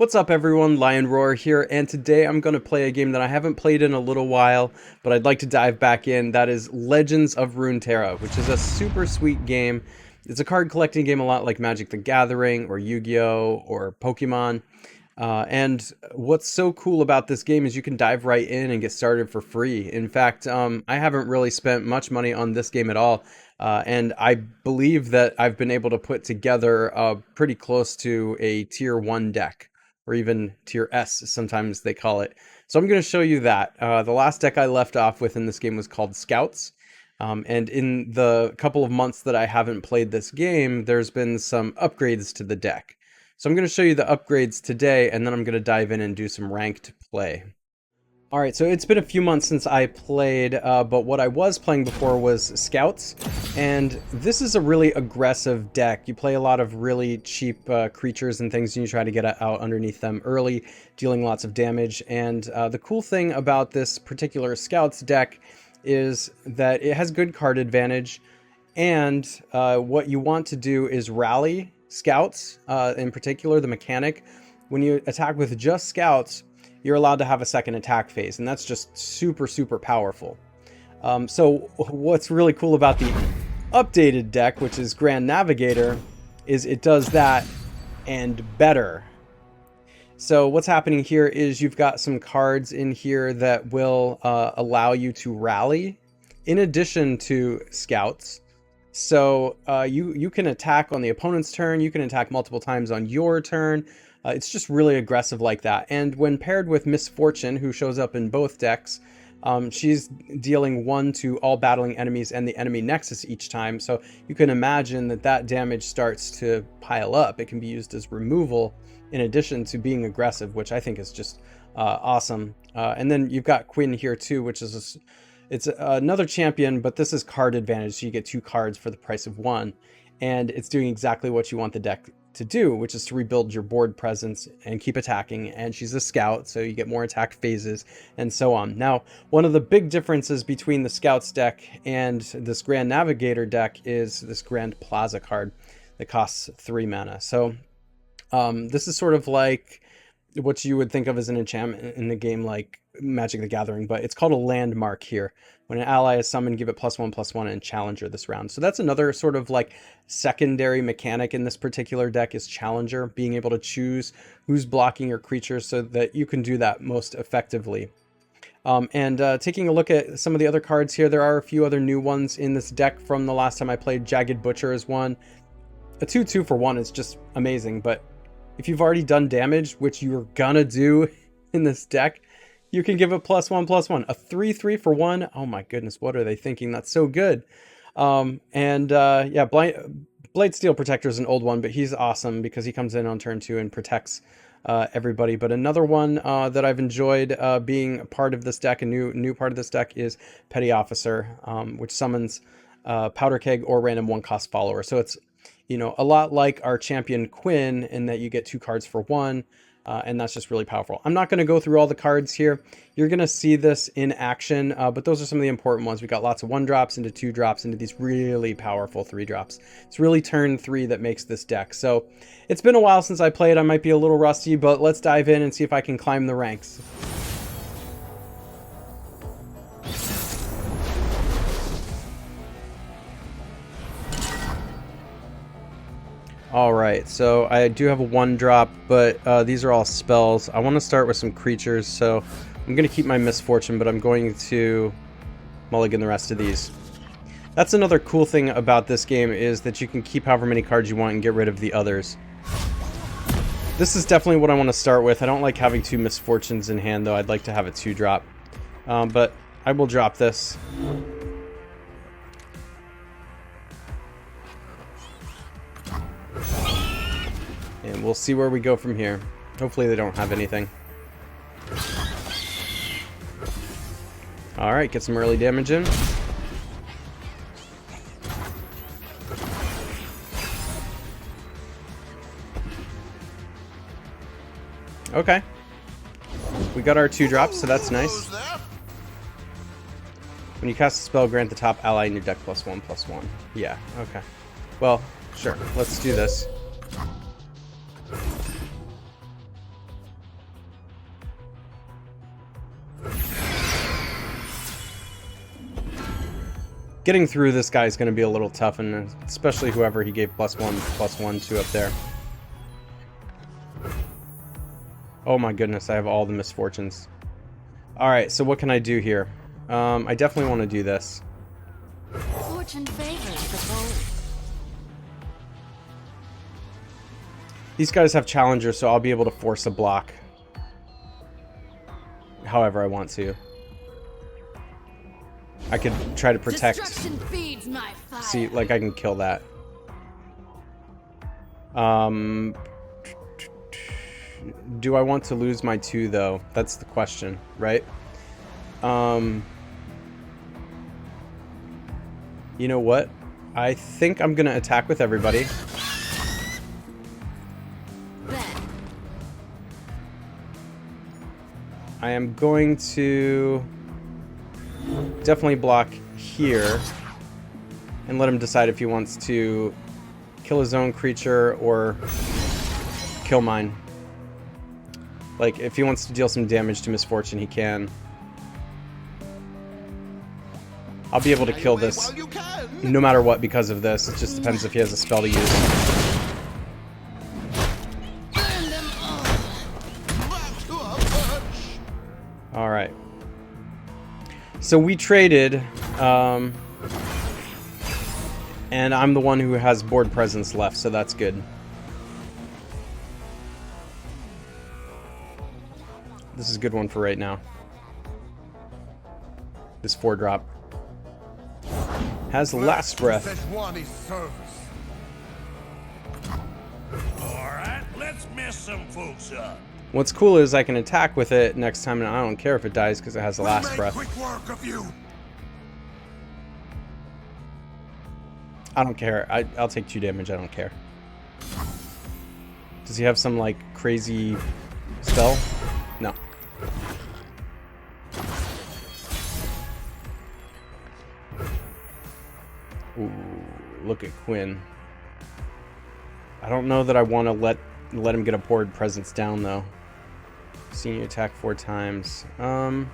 What's up everyone, LoR here, and today I'm going to play a game that I haven't played in a little while, but I'd like to dive back in. That is Legends of Runeterra, which is a super sweet game. It's a card collecting game a lot like Magic the Gathering, or Yu-Gi-Oh! Or Pokemon. And what's so cool about this game is you can dive right in and get started for free. In fact, I haven't really spent much money on this game at all. And I believe that I've been able to put together pretty close to a tier 1 deck, or even tier S, sometimes they call it. So I'm going to show you that. The last deck I left off with in this game was called Scouts. And in the couple of months that I haven't played this game, there's been some upgrades to the deck. So I'm going to show you the upgrades today, and then I'm going to dive in and do some ranked play. Alright, so it's been a few months since I played, but what I was playing before was Scouts, and this is a really aggressive deck. You play a lot of really cheap creatures and things, and you try to get out underneath them early, dealing lots of damage, and the cool thing about this particular Scouts deck is that it has good card advantage, and what you want to do is rally Scouts, in particular the mechanic. When you attack with just Scouts, you're allowed to have a second attack phase, and that's just super powerful. So what's really cool about the updated deck, which is Grand Navigator, is it does that and better. So what's happening here is you've got some cards in here that will allow you to rally in addition to Scouts. So you can attack on the opponent's turn, you can attack multiple times on your turn. It's just really aggressive like that. And when paired with Misfortune, who shows up in both decks, she's dealing 1 to all battling enemies and the enemy nexus each time. So you can imagine that that damage starts to pile up. It can be used as removal in addition to being aggressive, which I think is just awesome. And then you've got Quinn here too, which is it's another champion, but this is card advantage, so you get 2 cards for the price of 1. And it's doing exactly what you want the deck to do, which is to rebuild your board presence and keep attacking. And she's a scout, so you get more attack phases and so on. Now, one of the big differences between the Scouts deck and this Grand Navigator deck is this Grand Plaza card that costs 3 mana. So this is sort of like what you would think of as an enchantment in the game like Magic the Gathering, but it's called a landmark here. When an ally is summoned, give it +1/+1 and Challenger this round. So that's another sort of like secondary mechanic in this particular deck is Challenger, being able to choose who's blocking your creatures so that you can do that most effectively. Taking a look at some of the other cards here, there are a few other new ones in this deck from the last time I played. Jagged Butcher is one. A 2/2 for 1 is just amazing, but if you've already done damage, which you're gonna do in this deck, you can give it +1/+1. A 3/3 for 1. Oh my goodness, what are they thinking? That's so good. Yeah, Blade Steel Protector is an old one, but he's awesome because he comes in on turn 2 and protects everybody. But another one that I've enjoyed being a part of this deck, a new part of this deck, is Petty Officer, which summons Powder Keg or random 1-cost follower. So it's, you know, a lot like our champion Quinn in that you get 2 cards for 1. And that's just really powerful. I'm not going to go through all the cards here. You're going to see this in action, but those are some of the important ones. We got lots of 1-drops into 2-drops into these really powerful 3-drops. It's really turn 3 that makes this deck. So it's been a while since I played. I might be a little rusty, but let's dive in and see if I can climb the ranks. Alright, so I do have a 1-drop, but these are all spells. I want to start with some creatures, so I'm going to keep my Misfortune, but I'm going to mulligan the rest of these. That's another cool thing about this game, is that you can keep however many cards you want and get rid of the others. This is definitely what I want to start with. I don't like having 2 Misfortunes in hand, though. I'd like to have a 2-drop. But I will drop this. And we'll see where we go from here. Hopefully they don't have anything. Alright, get some early damage in. Okay. We got our 2-drops, so that's nice. When you cast a spell, grant the top ally in your deck +1/+1. Yeah, okay. Well, sure. Let's do this. Getting through this guy is going to be a little tough, and especially whoever he gave +1/+1 to up there. Oh my goodness, I have all the misfortunes. Alright, so what can I do here? I definitely want to do this. Fortune favors the bold. These guys have challengers, so I'll be able to force a block however I want to. I could try to protect. Destruction feeds my fire. See, like I can kill that. Do I want to lose my 2 though? That's the question, right? You know what? I think I'm gonna attack with everybody. I am going to definitely block here and let him decide if he wants to kill his own creature or kill mine. Like, if he wants to deal some damage to Misfortune, he can. I'll be able to kill this no matter what because of this. It just depends if he has a spell to use. Alright. So we traded, and I'm the one who has board presence left, so that's good. This is a good one for right now. This 4-drop has last breath. Alright, let's mess some folks up. What's cool is I can attack with it next time, and I don't care if it dies because it has the last breath. Quick work of you. I don't care. I'll take 2 damage. I don't care. Does he have some like crazy spell? No. Ooh, look at Quinn. I don't know that I want to let him get a board presence down though. Seen you attack 4 times. Time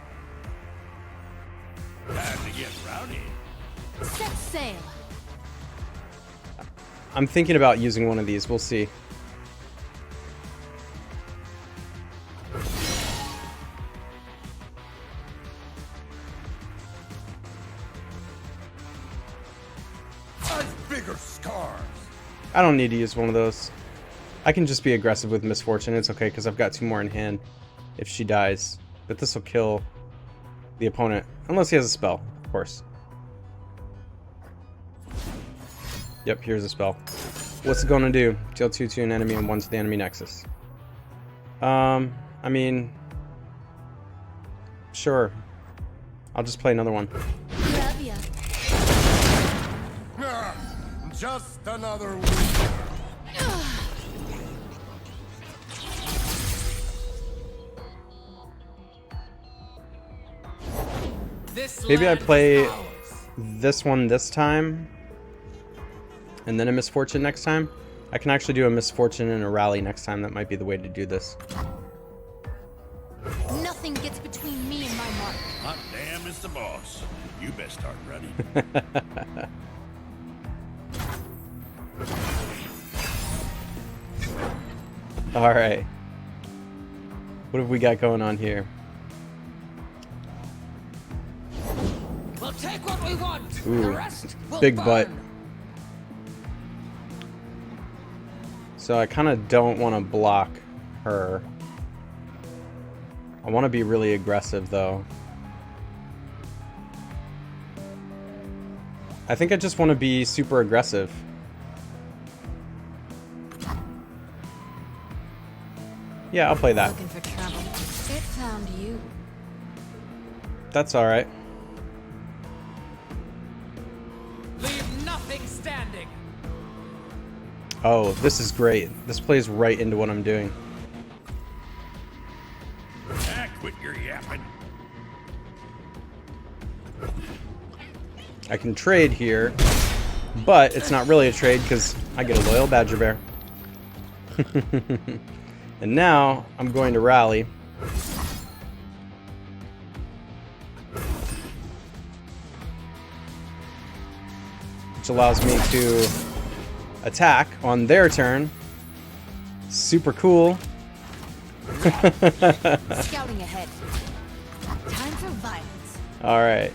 to get rowdy. Set sail. I'm thinking about using one of these. We'll see. I've bigger scars. I don't need to use one of those. I can just be aggressive with Misfortune. It's okay because I've got 2 more in hand if she dies. But this will kill the opponent. Unless he has a spell, of course. Yep, here's a spell. What's it going to do? Deal 2 to an enemy and 1 to the enemy nexus. I mean... Sure. I'll just play another one. Love ya. Just another week. Maybe I play this one this time, and then a Misfortune next time. I can actually do a Misfortune and a Rally next time. That might be the way to do this. Nothing gets between me and my mark. Hot damn is the boss. You best start running. Alright. What have we got going on here? We'll take what we want. Ooh, The rest will big burn. butt. So I kind of don't want to block her. I want to be really aggressive though. I think I just want to be super aggressive. Yeah, I'll play that. Looking for trouble. It found you. That's alright. Leave nothing standing. Oh, this is great. This plays right into what I'm doing. Quit your yapping. I can trade here, but it's not really a trade because I get a loyal Badger Bear. And now I'm going to rally. which allows me to attack on their turn. Super cool. Scouting ahead. Time for violence. All right.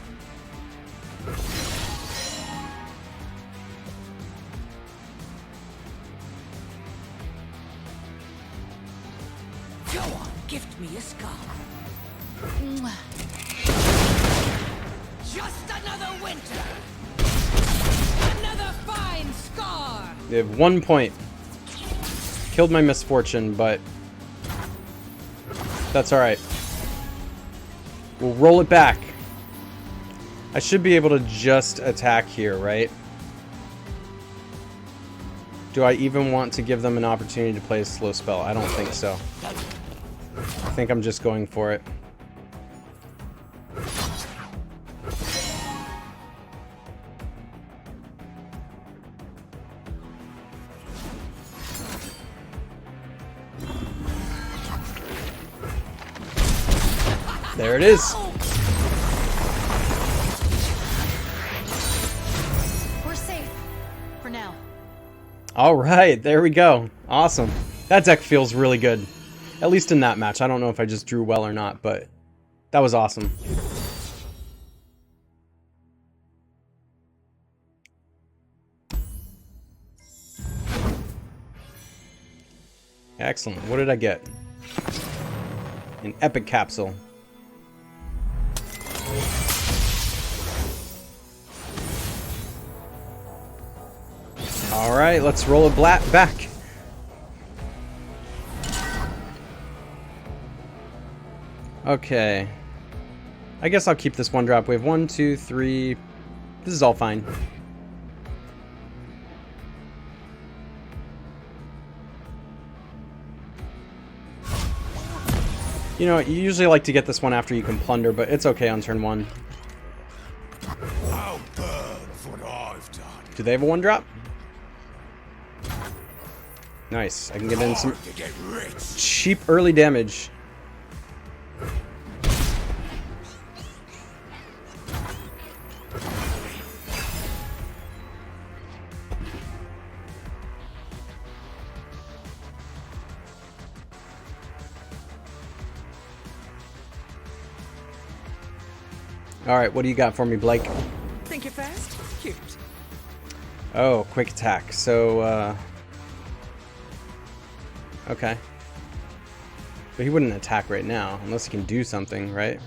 Go on, gift me a scar. Mwah. Just another winter. Another fine scar. They have 1 point. Killed my misfortune, but that's all right. We'll roll it back. I should be able to just attack here, right? Do I even want to give them an opportunity to play a slow spell? I don't think so. I think I'm just going for it. There it is. We're safe. For now. All right, there we go. Awesome. That deck feels really good. At least in that match. I don't know if I just drew well or not, but that was awesome. Excellent. What did I get? An epic capsule. All right, let's roll it back. Okay. I guess I'll keep this one drop. We have 1, 2, 3. This is all fine. You know, you usually like to get this one after you can plunder, but it's okay on turn 1. I'll burn for what I've done. Do they have a 1-drop? Nice. I can get in some Hard to get rich. cheap early damage. All right, what do you got for me, Blake? Think you're fast? Cute. Oh, quick attack. So, okay. But he wouldn't attack right now, unless he can do something, right?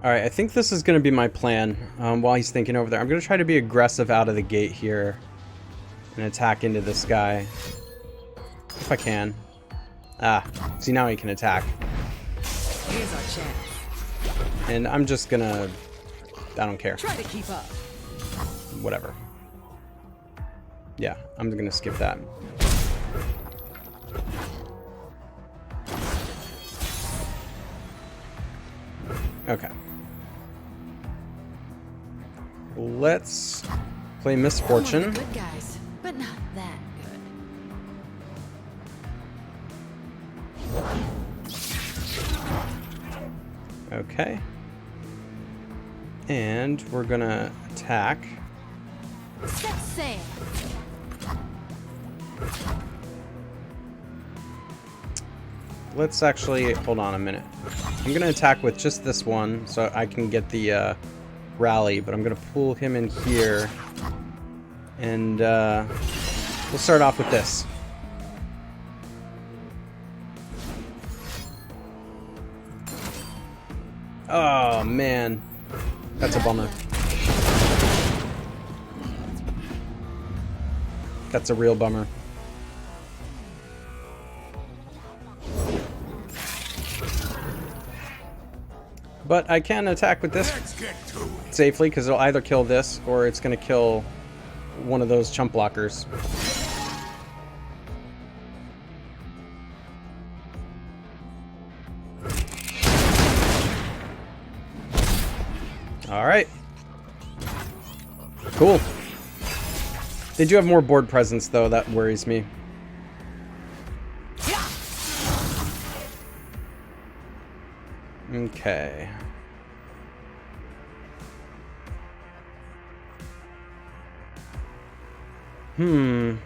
Alright, I think this is going to be my plan while he's thinking over there. I'm going to try to be aggressive out of the gate here and attack into this guy. If I can. Ah, see, now he can attack. Here's our chance. And I'm just going to... I don't care. Try to keep up. Whatever. Yeah, I'm going to skip that. Okay. Let's play Misfortune. We're the good guys, but not that good. Okay. And we're gonna attack. Set sail. Let's actually hold on a minute. I'm gonna attack with just this one so I can get the rally, but I'm gonna pull him in here, and we'll start off with this. Oh man, that's a bummer. That's a real bummer. But I can attack with this Let's get to it. safely, because it'll either kill this or it's going to kill one of those chump blockers. All right. Cool. They do have more board presence, though. That worries me. Okay. Give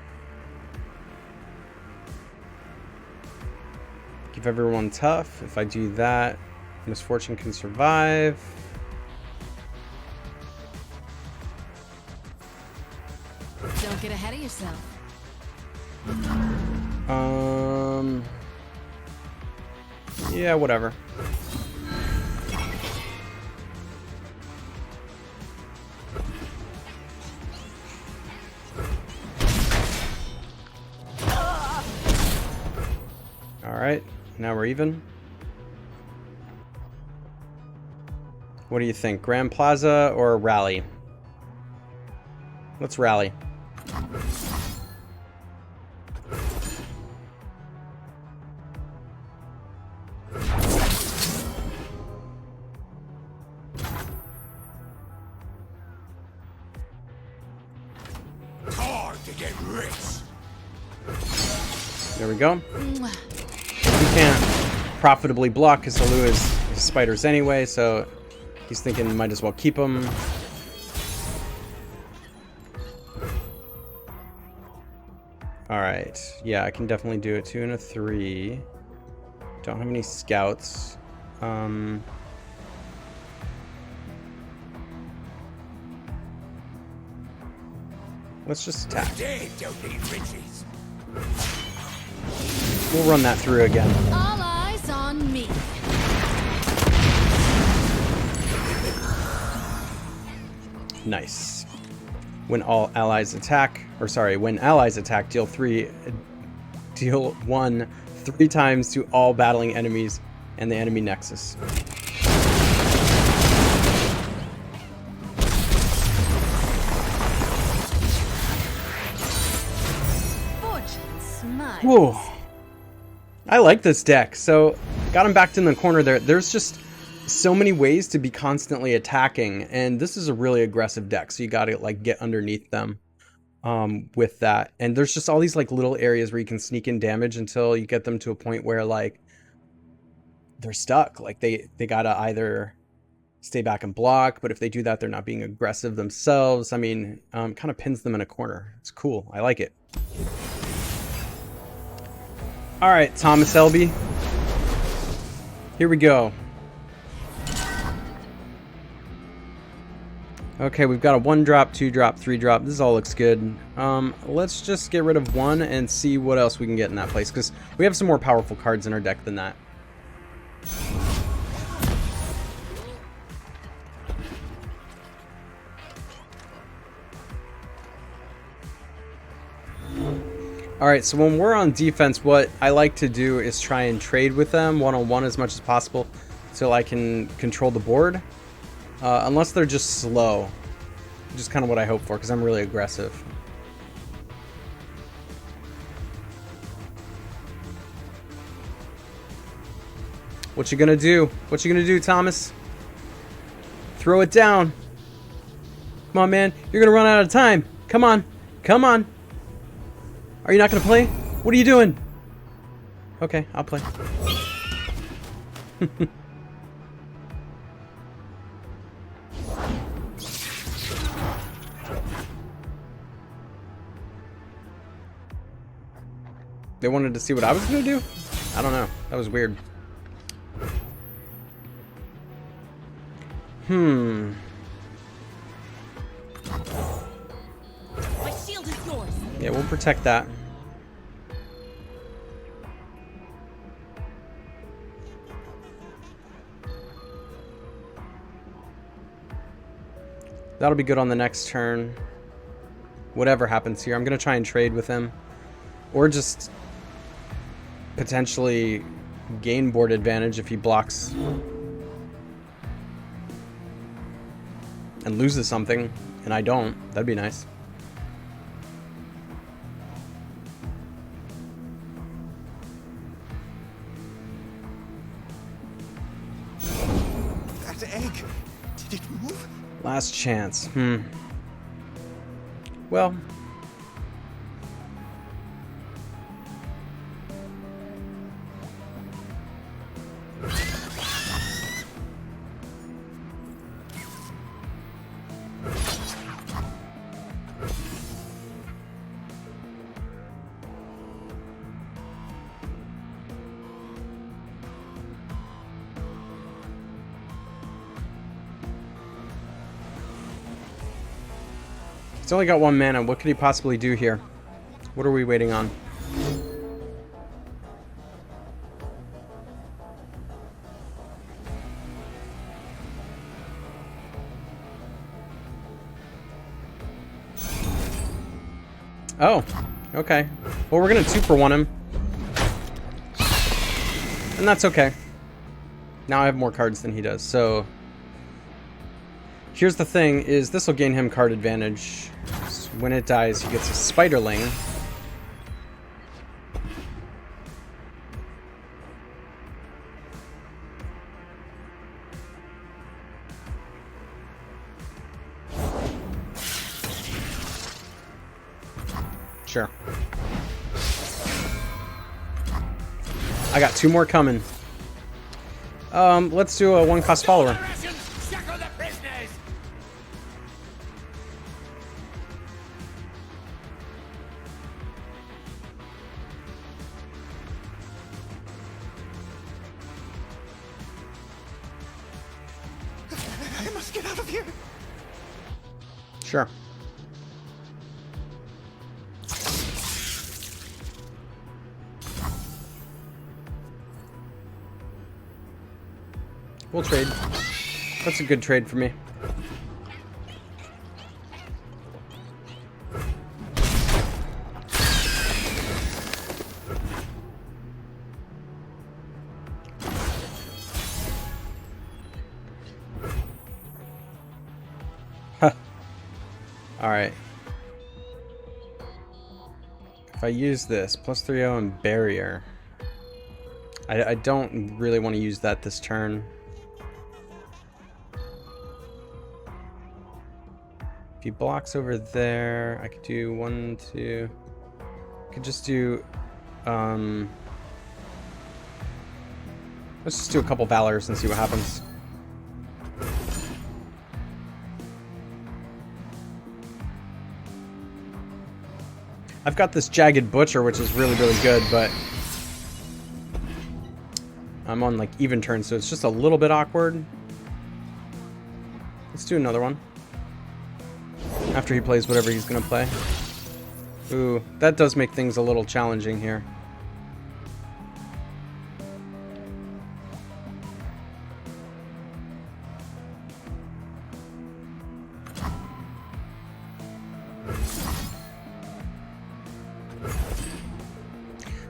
everyone tough. If I do that, misfortune can survive. Don't get ahead of yourself. Yeah, whatever. All right, now we're even. What do you think? Grand Plaza or Rally? Let's rally. It's hard to get rich. There we go. Mwah. He can't profitably block because Halu is spiders anyway, so he's thinking might as well keep them. Alright, yeah, I can definitely do it. 2 and a 3. Don't have any scouts. Let's just attack. Dead don't need riches. We'll run that through again. All eyes on me. Nice. When all allies attack, or sorry, when allies attack, deal 1 3 times to all battling enemies and the enemy nexus. Fortune smiles. Whoa. I like this deck. So, got him backed in the corner there. There's just so many ways to be constantly attacking, and this is a really aggressive deck, so you gotta like get underneath them with that. And there's just all these like little areas where you can sneak in damage until you get them to a point where like they're stuck. Like they gotta either stay back and block, but if they do that, they're not being aggressive themselves. I mean, kind of pins them in a corner. It's cool. I like it. All right, Thomas Elby. Here we go. Okay, we've got a 1-drop, 2-drop, 3-drop. This all looks good. Let's just get rid of 1 and see what else we can get in that place, because we have some more powerful cards in our deck than that. Alright, so when we're on defense, what I like to do is try and trade with them one-on-one as much as possible so I can control the board. Unless they're just slow, which is kind of what I hope for, because I'm really aggressive. What you gonna do? What you gonna do, Thomas? Throw it down. Come on, man. You're gonna run out of time. Come on. Come on. Are you not gonna play? What are you doing? Okay, I'll play. They wanted to see what I was gonna do? I don't know. That was weird. My shield is yours. Yeah, we'll protect that. That'll be good on the next turn. Whatever happens here, I'm gonna try and trade with him. Or just potentially gain board advantage if he blocks and loses something, and I don't. That'd be nice. That egg Did it move? Last chance. Well. He's only got 1 mana. What could he possibly do here? What are we waiting on? Oh, okay. Well, we're gonna 2-for-1 him. And that's okay. Now I have more cards than he does, so... Here's the thing, is this will gain him card advantage. So when it dies, he gets a Spiderling. Sure. I got 2 more coming. Let's do a 1-cost follower. I must get out of here. Sure. We'll trade. That's a good trade for me. Alright. If I use this, +3/0 and barrier. I don't really want to use that this turn. If he blocks over there, I could do 1, 2. I could just do let's just do a couple Valors and see what happens. I've got this Jagged Butcher, which is really, really good, but I'm on like even turns, so it's just a little bit awkward. Let's do another one. After he plays whatever he's gonna play. Ooh, that does make things a little challenging here.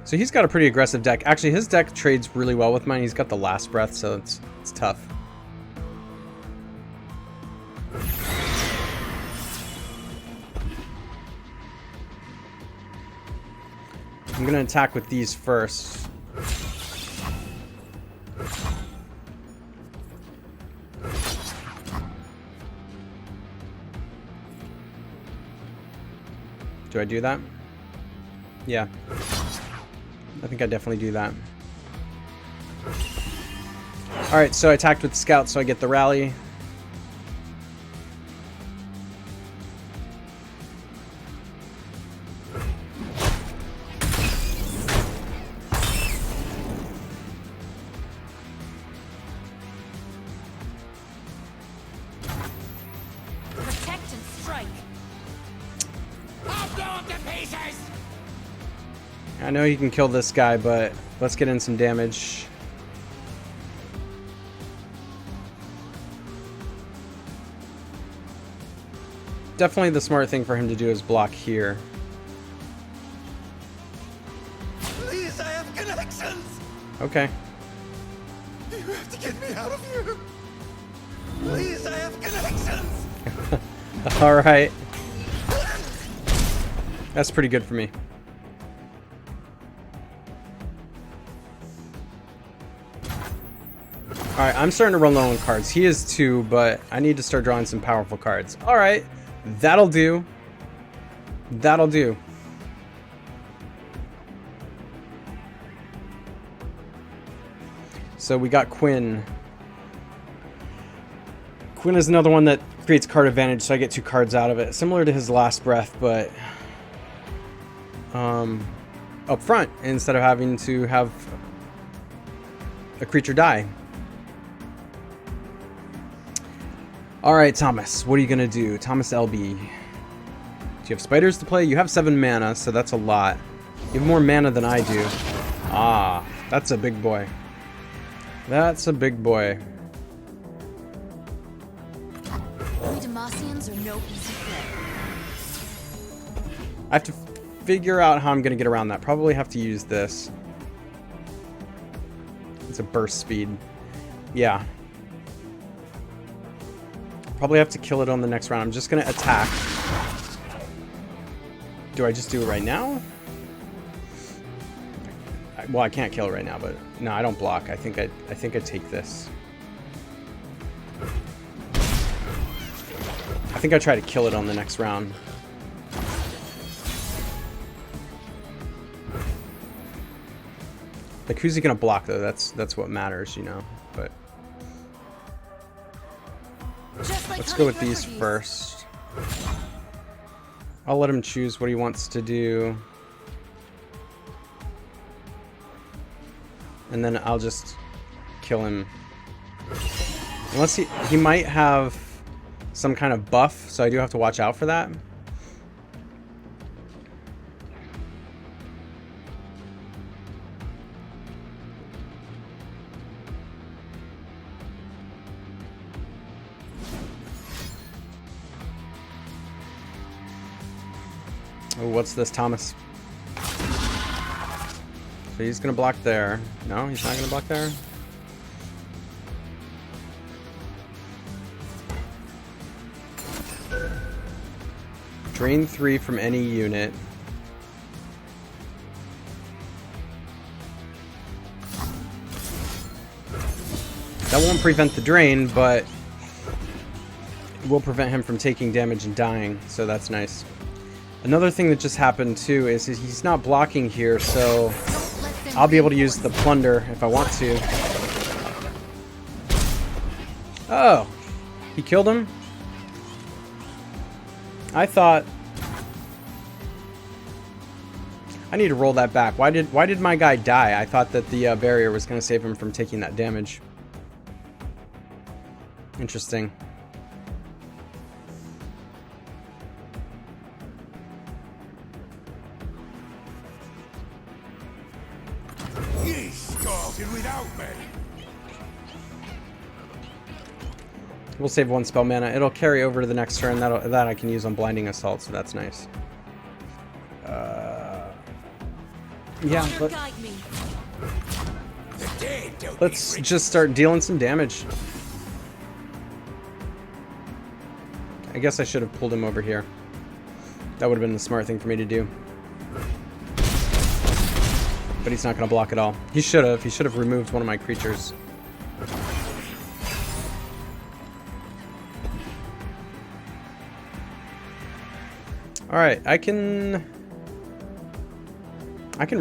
So he's got a pretty aggressive deck. Actually, his deck trades really well with mine. He's got the Last Breath, so it's tough. I'm going to attack with these first. Do I do that? Yeah. I think I definitely do that. Alright, so I attacked with the Scout, so I get the rally. Protect and strike. I'll blow up the pieces. I know he can kill this guy, but let's get in some damage. Definitely the smart thing for him to do is block here. Please, I have connections. Okay. You have to get me out of here. Please, I have connections. Alright. That's pretty good for me. Alright, I'm starting to run low on cards. He is too, but I need to start drawing some powerful cards. Alright, that'll do. That'll do. So we got Quinn. Quinn is another one that creates card advantage, so I get 2 cards out of it. Similar to his last breath, but up front instead of having to have a creature die. Alright, Thomas, what are you going to do? Thomas LB. Do you have spiders to play? You have 7 mana, so that's a lot. You have more mana than I do. Ah, that's a big boy. That's a big boy. We Demacians are no easy prey. I have to figure out how I'm going to get around that. Probably have to use this. It's a burst speed. Yeah. Probably have to kill it on the next round. I'm just going to attack. Do I just do it right now? Well, I can't kill it right now, but no, I don't block. I think I take this. I think I try to kill it on the next round. Like, who's he gonna block though? That's what matters, you know. But let's go with these first. I'll let him choose what he wants to do. And then I'll just kill him. Unless he might have some kind of buff, so I do have to watch out for that. Oh, what's this, Thomas? So he's gonna block there. No, he's not gonna block there. Drain 3 from any unit. That won't prevent the drain, but it will prevent him from taking damage and dying, so that's nice. Another thing that just happened too is he's not blocking here, so I'll be able to use the plunder if I want to. Oh, he killed him? I thought I need to roll that back. Why did my guy die? I thought that the barrier was going to save him from taking that damage. Interesting. You started without me. We'll save 1 spell mana. It'll carry over to the next turn. That I can use on Blinding Assault, so that's nice. Yeah, but let's just start dealing some damage. I guess I should have pulled him over here. That would have been the smart thing for me to do. But he's not going to block at all. He should have. He should have removed one of my creatures. Alright, I can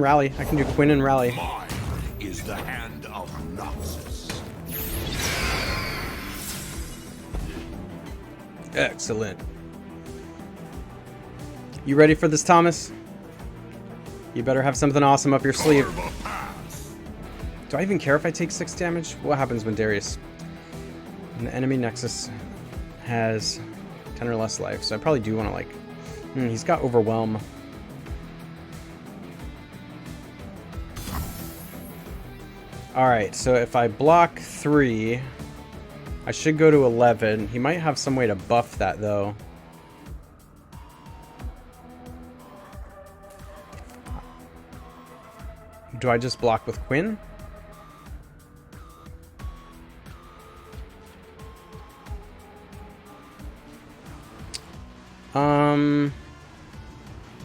rally. I can do Quinn and rally. Mine is the hand of Noxus. Excellent. You ready for this, Thomas? You better have something awesome up your sleeve. Do I even care if I take 6 damage? What happens when Darius? And the enemy Nexus has 10 or less life, so I probably do want to, like... he's got Overwhelm. Alright, so if I block 3, I should go to 11. He might have some way to buff that, though. Do I just block with Quinn?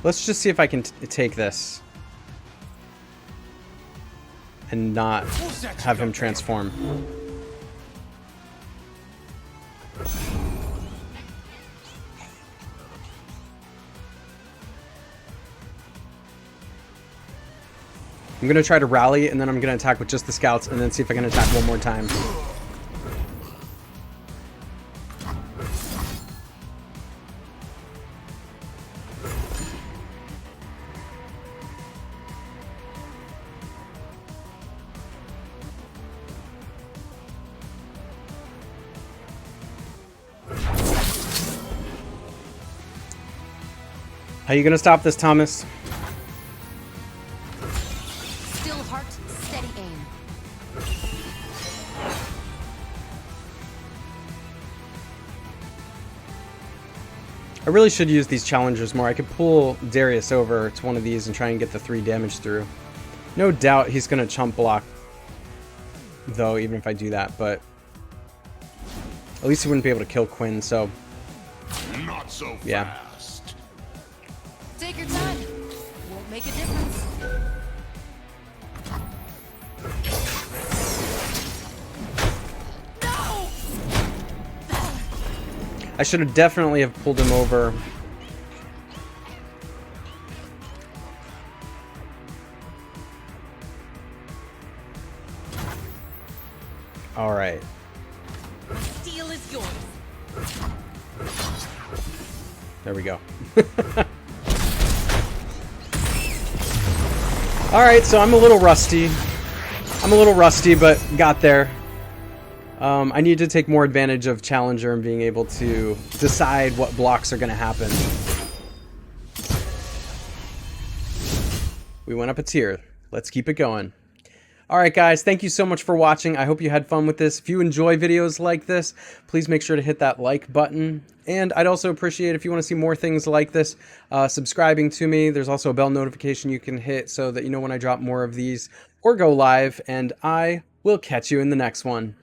Let's just see if I can take this and not have him transform. I'm going to try to rally, and then I'm going to attack with just the scouts, and then see if I can attack one more time. How you going to stop this, Thomas? Still heart, steady aim. I really should use these challengers more. I could pull Darius over to one of these and try and get the 3 damage through. No doubt he's going to chump block, though, even if I do that, but at least he wouldn't be able to kill Quinn, so Not so yeah. fast. Take your time. Won't make a difference. No! I should have definitely have pulled him over. All right. Steel is yours. There we go. Alright, so I'm a little rusty. But got there. I need to take more advantage of Challenger and being able to decide what blocks are going to happen. We went up a tier. Let's keep it going. Alright guys, thank you so much for watching. I hope you had fun with this. If you enjoy videos like this, please make sure to hit that like button. And I'd also appreciate if you want to see more things like this, subscribing to me. There's also a bell notification you can hit so that you know when I drop more of these or go live. And I will catch you in the next one.